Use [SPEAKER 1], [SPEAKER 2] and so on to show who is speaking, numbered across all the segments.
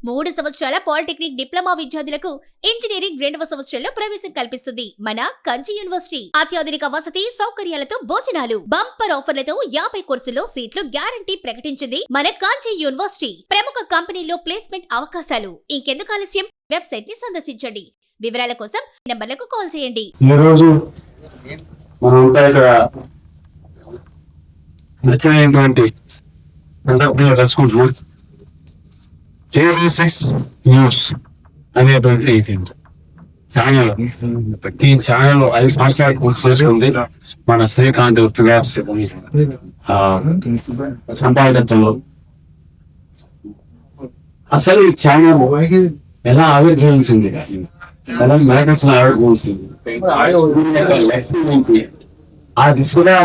[SPEAKER 1] 3 సంవత్సరాల polytechnic diploma విద్యార్థులకు engineering 2వ సంవత్సరంలో ప్రవేశం కల్పిస్తుంది మన కంచి యూనివర్సిటీ. అత్యాధునిక వసతి సౌకర్యాలతో భోజనాలు, బంపర్ ఆఫర్లతో 50 కోర్సుల్లో సీట్లు గ్యారంటీ ప్రకటించింది మన కంచి యూనివర్సిటీ. ప్రముఖ కంపెనీల్లో ప్లేస్మెంట్ అవకాశాలు. ఇంకెందుకు ఆలస్యం, వెబ్సైట్ ని సందర్శించండి. వివరాల కోసం నంబర్లకు కాల్ చేయండి.
[SPEAKER 2] ఈ రోజు మనంతా ఇక్కడ ముఖ్యమైనటువంటి సందర్భంగా తెలుసుకుంటున్నాం. JV6 న్యూస్ అనేటువంటి ఛానల్, ఈ ఛానల్ 5 సంవత్సరాలు పూర్తి చేసుకుంది మన శ్రీకాంత్ సంపాదనలో. అసలు ఈ ఛానల్ ఎలా ఆవిర్భవించింది, ఎలా మేకర్స్ ఆవిర్భవించింది, ఆ దిశగా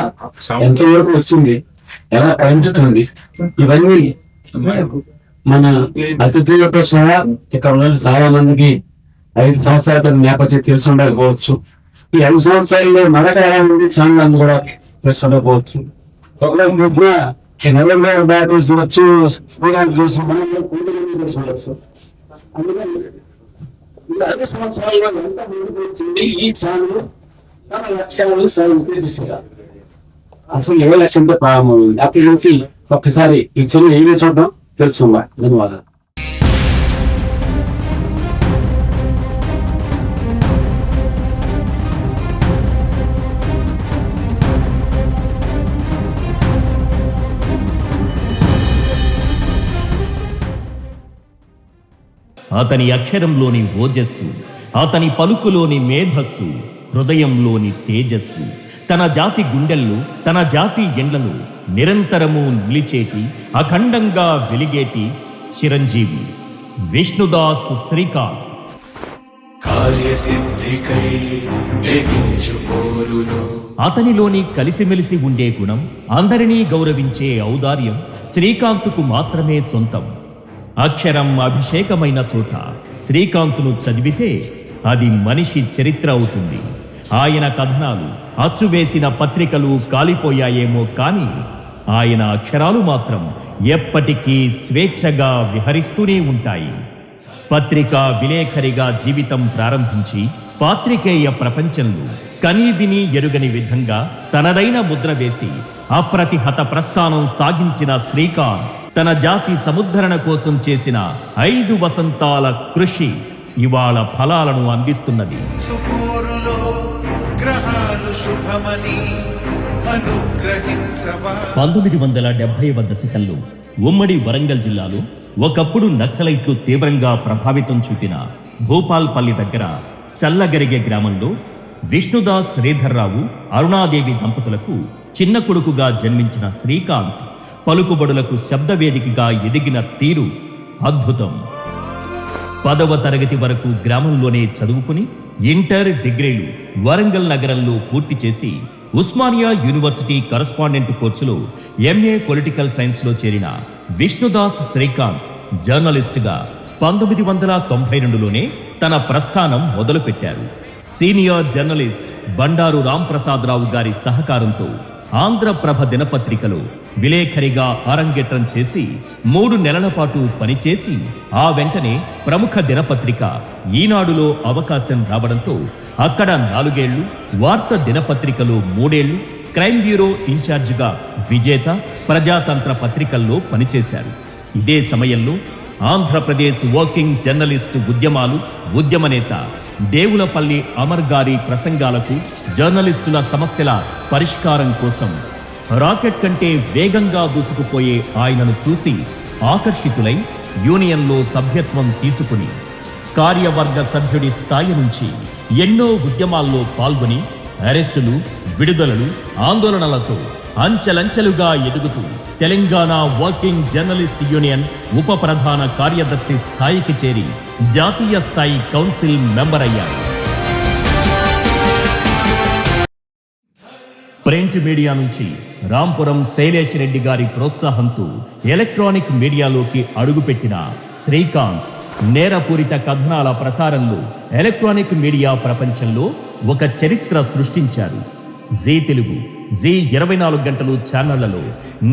[SPEAKER 2] ఎంతవరకు వచ్చింది, ఎలా పెంచుతుంది, ఇవన్నీ మన అతిథులతో సహా ఇక్కడ ఉన్న చాలా మందికి 5 సంవత్సరాల నేపథ్యం తెలిసి ఉండకపోవచ్చు. ఈ 5 సంవత్సరాల్లో మరొక 20 మంది ఛానల్ కూడా తెలిసి ఉండకపోవచ్చు. ఒకరికి నవంబర్ బ్యాక్ చూడొచ్చు, చూడొచ్చు. అందుకని 5 సంవత్సరాల్లో ఎంత ముందుకు వచ్చింది ఈ ఛానల్ తన లక్ష్యాలను సాధించే దిశగా. అసలు ఏ లక్ష్యంతో ప్రారంభమైంది, అక్కడి నుంచి ఒక్కసారి ఈ ఛానల్ ఏమే చూద్దాం, తెలుసుకుందాం. ధన్యవాదాలు.
[SPEAKER 3] అతని అక్షరంలోని ఓజస్సు, అతని పలుకులోని మేధస్సు, హృదయంలోని తేజస్సు, తన జాతి గుండెల్లో, తన జాతి ఎండ్లలో నిరంతరము నిలిచేటి, అఖండంగా వెలిగేటి చిరంజీవి విష్ణుదాస్ శ్రీకాంత్. అతనిలోని కలిసిమెలిసి ఉండే గుణం, అందరినీ గౌరవించే ఔదార్యం శ్రీకాంత్కు మాత్రమే సొంతం. అక్షరం అభిషేకమైన చోట శ్రీకాంత్ను చదివితే అది మనిషి చరిత్ర అవుతుంది. ఆయన కథనాలు, అచ్చువేసిన పత్రికలు కాలిపోయాయేమో కానీ ఆయన అక్షరాలు మాత్రం ఎప్పటికీ స్వేచ్ఛగా విహరిస్తూనే ఉంటాయి. పత్రికా విలేఖరిగా జీవితం ప్రారంభించి పాత్రికేయ ప్రపంచంలో కనీవిని ఎరుగని విధంగా తనదైన ముద్ర వేసి అప్రతిహత ప్రస్థానం సాగించిన శ్రీకాంత్ తన జాతి సముద్ధరణ కోసం చేసిన 5 వసంతాల కృషి ఇవాళ ఫలాలను అందిస్తున్నది. 1970వ దశకంలో ఉమ్మడి వరంగల్ జిల్లాలో ఒకప్పుడు నక్సలైట్లు తీవ్రంగా ప్రభావితం చూపిన భూపాల్పల్లి దగ్గర చల్లగరిగే గ్రామంలో విష్ణుదాస్ శ్రీధర్రావు, అరుణాదేవి దంపతులకు చిన్న కొడుకుగా జన్మించిన శ్రీకాంత్ పలుకుబడులకు శబ్దవేదికగా ఎదిగిన తీరు అద్భుతం. 10వ తరగతి వరకు గ్రామంలోనే చదువుకుని ఇంటర్, డిగ్రీలు వరంగల్ నగరంలో పూర్తి చేసి ఉస్మానియా యూనివర్సిటీ కరస్పాండెంట్ కోర్సులో MA పొలిటికల్ సైన్స్లో చేరిన విష్ణుదాస్ శ్రీకాంత్ జర్నలిస్టుగా 1992లోనే తన ప్రస్థానం మొదలుపెట్టారు. సీనియర్ జర్నలిస్ట్ బండారు రాంప్రసాదరావు గారి సహకారంతో ఆంధ్రప్రభ దినపత్రికలో విలేఖరిగా అరంగేట్రం చేసి 3 నెలల పాటు పనిచేసి ఆ వెంటనే ప్రముఖ దినపత్రిక ఈనాడులో అవకాశం రావడంతో అక్కడ 4 ఏళ్లు, వార్త దినపత్రికలో 3 ఏళ్లు, క్రైమ్ బ్యూరో ఇన్ఛార్జిగా విజేత, ప్రజాతంత్ర పత్రికల్లో పనిచేశారు. ఇదే సమయంలో ఆంధ్రప్రదేశ్ వర్కింగ్ జర్నలిస్టు ఉద్యమాలు, ఉద్యమనేత దేవులపల్లి అమర్ గారి ప్రసంగాలకు, జర్నలిస్టుల సమస్యల పరిష్కారం కోసం రాకెట్ కంటే వేగంగా దూసుకుపోయే ఆయనను చూసి ఆకర్షితులై యూనియన్లో సభ్యత్వం తీసుకుని కార్యవర్గ సభ్యుడి స్థాయి నుంచి ఎన్నో ఉద్యమాల్లో పాల్గొని అరెస్టులు, విడుదలలు, ఆందోళనలతో అంచెలంచెలుగా ఎదుగుతూ తెలంగాణ వర్కింగ్ జర్నలిస్ట్ యూనియన్ ఉప ప్రధాన కార్యదర్శి స్థాయికి చేరి జాతీయ స్థాయి కౌన్సిల్ మెంబర్ అయ్యారు. ప్రింట్ మీడియా నుంచి రాంపురం శైలేష్ రెడ్డి గారి ప్రోత్సాహంతో ఎలక్ట్రానిక్ మీడియాలోకి అడుగుపెట్టిన శ్రీకాంత్ నేరపూరిత కథనాల ప్రసారంలో ఎలక్ట్రానిక్ మీడియా ప్రపంచంలో ఒక చరిత్ర సృష్టించారు. జీ తెలుగు, జీ24 ఛానళ్లలో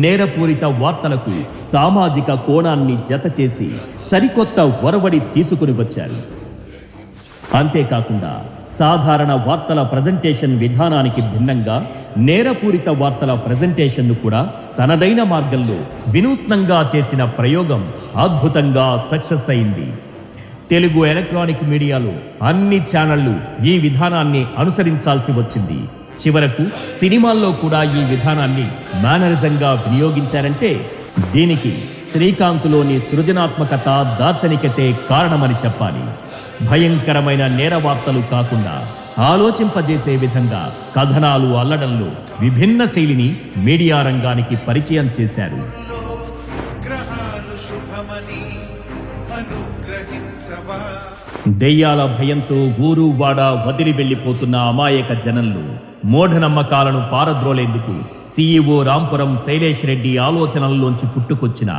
[SPEAKER 3] నేరపూరిత వార్తలకు సామాజిక కోణాన్ని జతచేసి సరికొత్త ఒరవడి తీసుకుని వచ్చారు. అంతేకాకుండా సాధారణ వార్తల ప్రజెంటేషన్ విధానానికి భిన్నంగా నేరపూరిత వార్తల ప్రజెంటేషన్ను కూడా తనదైన మార్గంలో వినూత్నంగా చేసిన ప్రయోగం అద్భుతంగా సక్సెస్ అయింది. తెలుగు ఎలక్ట్రానిక్ మీడియాలో అన్ని ఛానళ్లు ఈ విధానాన్ని అనుసరించాల్సి వచ్చింది. చివరకు సినిమాల్లో కూడా ఈ విధానాన్ని మేనరిజంగా వినియోగించారంటే దీనికి శ్రీకాంత్లోని సృజనాత్మకత, దార్శనికతే కారణమని చెప్పాలి. భయంకరమైన నేర వార్తలు కాకుండా ఆలోచింపజేసే విధంగా కథనాలు అల్లడంలో విభిన్న శైలిని మీడియా రంగానికి పరిచయం చేశారు. దెయ్యాల భయంతో ఊరు వాడ వదిలి వెళ్లిపోతున్న అమాయక జనంలో మూఢనమ్మకాలను పారద్రోలేందుకు CEO రాంపురం శైలేష్ రెడ్డి ఆలోచనల్లోంచి పుట్టుకొచ్చిన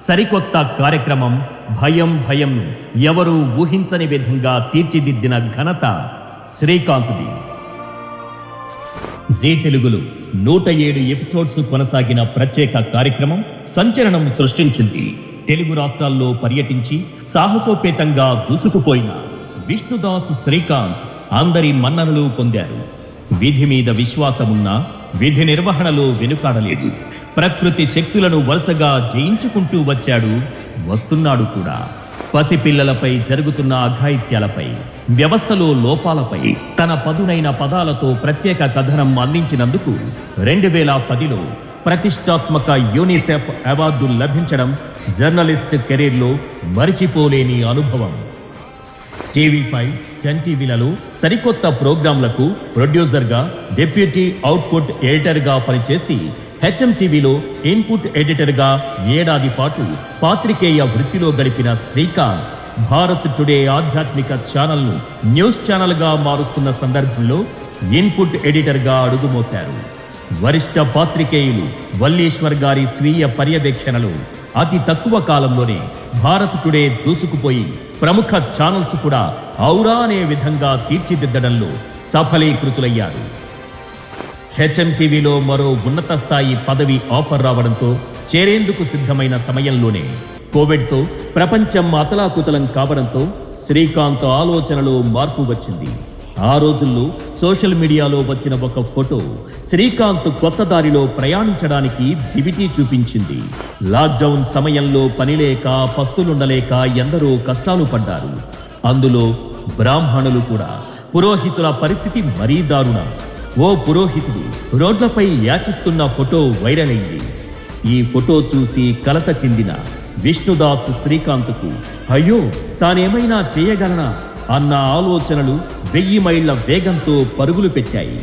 [SPEAKER 3] సరికొత్త కార్యక్రమం భయంను ఎవరూ ఊహించని విధంగా తీర్చిదిద్దిన ఘనత శ్రీకాంత్ది. జీ తెలుగులో 107 ఎపిసోడ్స్ కొనసాగిన ప్రత్యేక కార్యక్రమం సంచలనం సృష్టించింది. తెలుగు రాష్ట్రాల్లో పర్యటించి సాహసోపేతంగా దూసుకుపోయిన విష్ణుదాస్ శ్రీకాంత్ అందరి మన్ననలు పొందారు. విధి మీద విశ్వాసమున్నా విధి నిర్వహణలో వెనుకాడలేదు. ప్రకృతి శక్తులను వరుసగా జయించుకుంటూ వచ్చాడు, వస్తున్నాడు కూడా. పసిపిల్లలపై జరుగుతున్న అఘాయిత్యాలపై, వ్యవస్థలో లోపాలపై తన పదునైన పదాలతో ప్రత్యేక కథనం అందించినందుకు 2010లో ప్రతిష్టాత్మక యూనిసెఫ్ అవార్డు లభించడం జర్నలిస్ట్ కెరీర్లో మరిచిపోలేని అనుభవం. TV5, 10 టీవీలలో సరికొత్త ప్రోగ్రాంలకు ప్రొడ్యూసర్గా, డిప్యూటీ అవుట్పుట్ ఎడిటర్గా పనిచేసి HMTVలో ఇన్పుట్ ఎడిటర్గా ఏడాది పాటు పాత్రికేయ వృత్తిలో గడిపిన శ్రీకాంత్ భారత్ టుడే ఆధ్యాత్మిక ఛానల్ను న్యూస్ ఛానల్గా మారుస్తున్న సందర్భంలో ఇన్పుట్ ఎడిటర్గా అడుగుమోపారు. వరిష్ఠ పాత్రికేయులు వల్లీశ్వర్ గారి స్వీయ పర్యవేక్షణలో అతి తక్కువ కాలంలోనే భారత్ టుడే దూసుకుపోయి ప్రముఖ ఛానల్స్ కూడా ఔరా అనే విధంగా తీర్చిదిద్దడంలో సఫలీకృతులయ్యారు. HMTVలో మరో ఉన్నత స్థాయి పదవి ఆఫర్ రావడంతో చేరేందుకు సిద్ధమైన సమయంలోనే కోవిడ్తో ప్రపంచం అతలాకుతలం కావడంతో శ్రీకాంత్ ఆలోచనలో మార్పు వచ్చింది. ఆ రోజుల్లో సోషల్ మీడియాలో వచ్చిన ఒక ఫోటో శ్రీకాంత్ కొత్త దారిలో ప్రయాణించడానికి దివిటీ చూపించింది. లాక్డౌన్ సమయంలో పనిలేక, పస్తులుండలేక ఎందరో కష్టాలు పడ్డారు. అందులో బ్రాహ్మణులు కూడా. పురోహితుల పరిస్థితి మరీ దారుణం. ఓ పురోహితుడు రోడ్లపై యాచిస్తున్న ఫోటో వైరల్ అయింది. ఈ ఫోటో చూసి కలత చెందిన విష్ణుదాస్ శ్రీకాంత్కు అయ్యో తానేమైనా చేయగలనా అన్న ఆలోచనలు 1000 మైళ్ళ వేగంతో పరుగులు పెట్టాయి.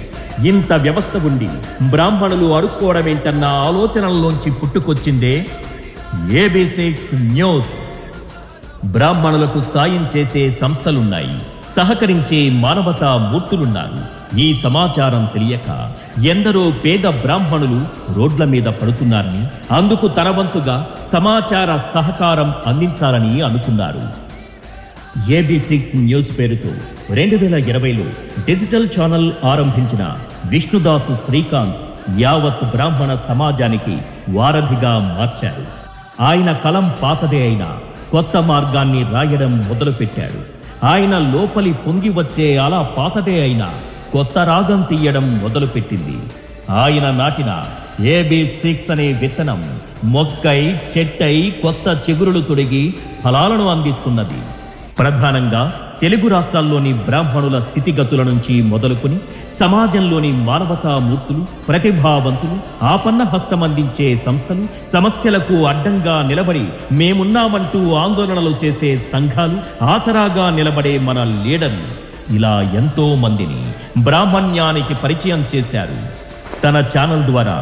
[SPEAKER 3] ఇంత వ్యవస్థ ఉండి బ్రాహ్మణులు అడుక్కోవడమేంటన్న ఆలోచనల్లోంచి పుట్టుకొచ్చిందే AB6 న్యూస్. బ్రాహ్మణులకు సాయం చేసే సంస్థలున్నాయి, సహకరించే మానవతా మూర్తులున్నారు. ఈ సమాచారం తెలియక ఎందరో పేద బ్రాహ్మణులు రోడ్ల మీద పడుతున్నారని, అందుకు తన వంతుగా సమాచార సహకారం అందించాలని అనుకున్నారు. AB6 న్యూస్ పేరుతో 2020లో డిజిటల్ ఛానల్ ఆరంభించిన విష్ణుదాస్ శ్రీకాంత్ యావత్ బ్రాహ్మణ సమాజానికి వారధిగా మార్చారు. ఆయన కలం పాతదే అయినా కొత్త మార్గాన్ని రాయడం మొదలుపెట్టాడు. ఆయన లోపలి పొంగి వచ్చే అలా పాతదే అయినా కొత్త రాగం తీయడం మొదలుపెట్టింది. ఆయన నాటిన AB6 అనే విత్తనం మొక్కై చెట్టై కొత్త చిగురులు తొడిగి ఫలాలను అందిస్తున్నది. ప్రధానంగా తెలుగు రాష్ట్రాల్లోని బ్రాహ్మణుల స్థితిగతుల నుంచి మొదలుకొని సమాజంలోని మానవతా మూర్తులు, ప్రతిభావంతులు, ఆపన్న హస్తమందించే సంస్థలు, సమస్యలకు అడ్డంగా నిలబడి మేమున్నామంటూ ఆందోళనలు చేసే సంఘాలు, ఆసరాగా నిలబడే మన లీడర్లు, ఇలా ఎంతో మందిని బ్రాహ్మణ్యానికి పరిచయం చేశారు. తన ఛానల్ ద్వారా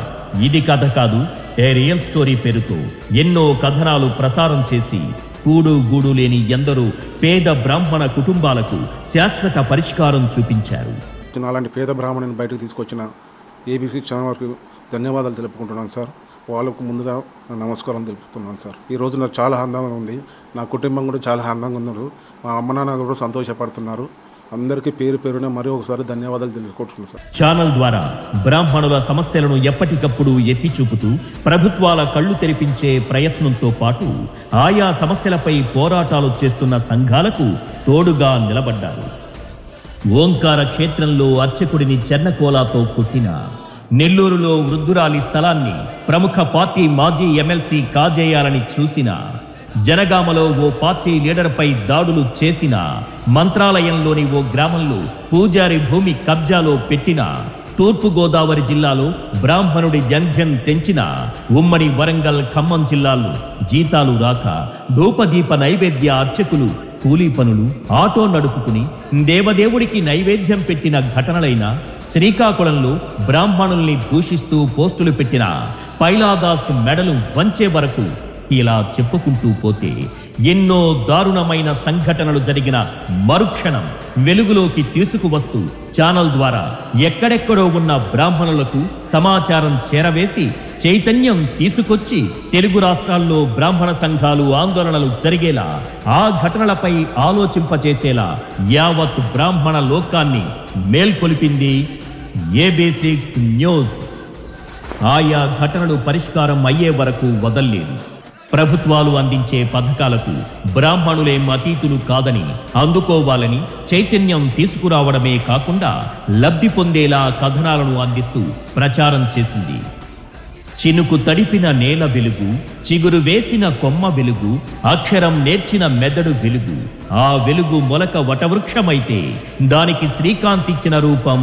[SPEAKER 3] ఇది కథ కాదు, ఏ రియల్ స్టోరీ పేరుతో ఎన్నో కథనాలు ప్రసారం చేసి కూడు గూడు లేని ఎందరో పేద బ్రాహ్మణ కుటుంబాలకు శాశ్వత పరిష్కారం చూపించారు.
[SPEAKER 4] అలాంటి పేద బ్రాహ్మణుని బయటకు తీసుకొచ్చిన ABC ఛానల్ వరకు ధన్యవాదాలు తెలుపుకుంటున్నాను సార్. వాళ్ళకు ముందుగా నమస్కారం తెలుపుతున్నాను సార్. ఈ రోజు నాకు చాలా ఆనందంగా ఉంది. నా కుటుంబం కూడా చాలా ఆనందంగా ఉన్నారు. మా అమ్మ నాన్న కూడా సంతోషపడుతున్నారు. అందరికీ పేరు పేరున మరీ ఒకసారి ధన్యవాదాలు తెలుసుకుంటున్నాను సార్.
[SPEAKER 3] ఛానల్ ద్వారా బ్రాహ్మణుల సమస్యలను ఎప్పటికప్పుడు ఎత్తి చూపుతూ ప్రభుత్వాల కళ్ళు తెరిపించే ప్రయత్నంతో పాటు ఆయా సమస్యలపై పోరాటాలు చేస్తున్న సంఘాలకు తోడుగా నిలబడ్డారు. ఓంకార క్షేత్రంలో అర్చకుడిని చెన్నకోలాతో కొట్టిన, నెల్లూరులో వృద్ధురాలి స్థలాన్ని ప్రముఖ పార్టీ మాజీ ఎమ్మెల్సీ కాజేయాలని చూసిన, జనగామలో ఓ పార్టీ లీడర్పై దాడులు చేసిన, మంత్రాలయంలోని ఓ గ్రామంలో పూజారి భూమి కబ్జాలో పెట్టిన, తూర్పుగోదావరి జిల్లాలో బ్రాహ్మణుడి జంధ్యం తెంచిన, ఉమ్మడి వరంగల్ ఖమ్మం జిల్లాల్లో జీతాలు రాక ధూపదీప నైవేద్య అర్చకులు కూలీ పనులు ఆటో నడుపుకుని దేవదేవుడికి నైవేద్యం పెట్టిన ఘటనలైన, శ్రీకాకుళంలో బ్రాహ్మణుల్ని దూషిస్తూ పోస్టులు పెట్టిన పైలాదాస్ మెడలు వంచే వరకు ఇలా చెప్పుకుంటూ పోతే ఎన్నో దారుణమైన సంఘటనలు జరిగిన మరుక్షణం వెలుగులోకి తీసుకువస్తూ ఛానల్ ద్వారా ఎక్కడెక్కడో ఉన్న బ్రాహ్మణులకు సమాచారం చేరవేసి చైతన్యం తీసుకొచ్చి తెలుగు రాష్ట్రాల్లో బ్రాహ్మణ సంఘాలు ఆందోళనలు జరిగేలా, ఆ ఘటనలపై ఆలోచింపచేసేలా యావత్ బ్రాహ్మణ లోకాన్ని మేల్కొలిపింది AB6 న్యూస్. ఆయా ఘటనలు పరిష్కారం అయ్యే వరకు వదల్లేదు. ప్రభుత్వాలు అందించే పథకాలకు బ్రాహ్మణులేం అతీతులు కాదని, అందుకోవాలని చైతన్యం తీసుకురావడమే కాకుండా లబ్ధి పొందేలా కథనాలను అందిస్తూ ప్రచారం చేసింది. చినుకు తడిపిన నేల వెలుగు, చిగురు వేసిన కొమ్మ వెలుగు, అక్షరం నేర్చిన మెదడు వెలుగు, ఆ వెలుగు మొలక వటవృక్షమైతే దానికి శ్రీకాంత్ ఇచ్చిన రూపం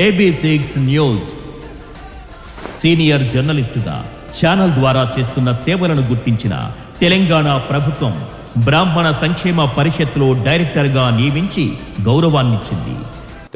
[SPEAKER 3] AB6 న్యూస్. సీనియర్ జర్నలిస్టుగా ఛానల్ ద్వారా చేస్తున్న సేవలను గుర్తించిన తెలంగాణ ప్రభుత్వం బ్రాహ్మణ సంక్షేమ పరిషత్లో డైరెక్టర్గా నియమించి గౌరవాన్నిచ్చింది.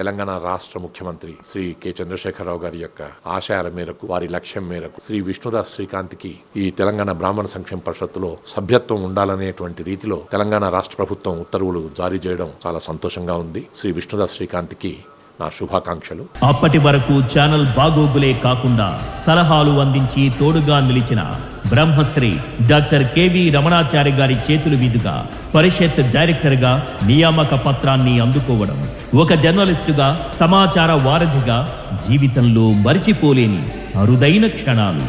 [SPEAKER 5] తెలంగాణ రాష్ట్ర ముఖ్యమంత్రి శ్రీ కె చంద్రశేఖరరావు గారి యొక్క ఆశయాల మేరకు, వారి లక్ష్యం మేరకు శ్రీ విష్ణుదాస్ శ్రీకాంత్కి ఈ తెలంగాణ బ్రాహ్మణ సంక్షేమ పరిషత్తులో సభ్యత్వం ఉండాలనేటువంటి రీతిలో తెలంగాణ రాష్ట్ర ప్రభుత్వం ఉత్తర్వులు జారీ చేయడం చాలా సంతోషంగా ఉంది. శ్రీ విష్ణుదాస్ శ్రీకాంత్కి నా శుభాకాంక్షలు.
[SPEAKER 3] అప్పటి వరకు ఛానల్ బాగోగులే కాకుండా సలహాలు అందించి తోడుగా నిలిచిన బ్రహ్మశ్రీ డాక్టర్ కెవి రమణాచారి గారి చేతుల మీదుగా పరిషత్ డైరెక్టర్గా నియామక పత్రాన్ని అందుకోవడం ఒక జర్నలిస్టుగా, సమాచార వారధిగా జీవితంలో మరిచిపోలేని అరుదైన క్షణాలు.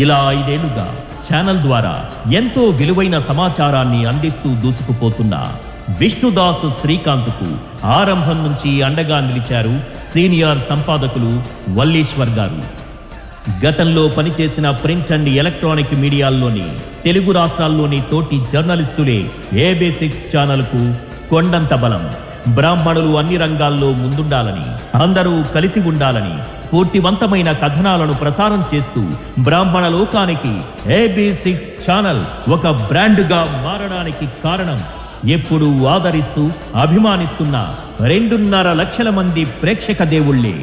[SPEAKER 3] ఇలా 5 ఏళ్లుగా ఛానల్ ద్వారా ఎంతో విలువైన సమాచారాన్ని అందిస్తూ దూసుకుపోతున్న విష్ణుదాస్ శ్రీకాంత్కు ఆరంభం నుంచి అండగా నిలిచారు సీనియర్ సంపాదకులు వల్లీశ్వర్ గారు. గతంలో పనిచేసిన ప్రింట్ అండ్ ఎలక్ట్రానిక్ మీడియాల్లోని తెలుగు రాష్ట్రాల్లోని తోటి జర్నలిస్టులే AB6 ఛానల్కు కొండంత బలం. బ్రాహ్మణులు అన్ని రంగాల్లో ముందుండాలని, అందరూ కలిసి ఉండాలని స్ఫూర్తివంతమైన కథనాలను ప్రసారం చేస్తూ బ్రాహ్మణ లోకానికి AB6 ఛానల్ ఒక బ్రాండ్గా మారడానికి కారణం ఎప్పుడూ ఆదరిస్తూ అభిమానిస్తున్న 2.5 లక్షల మంది ప్రేక్షక దేవుళ్లే.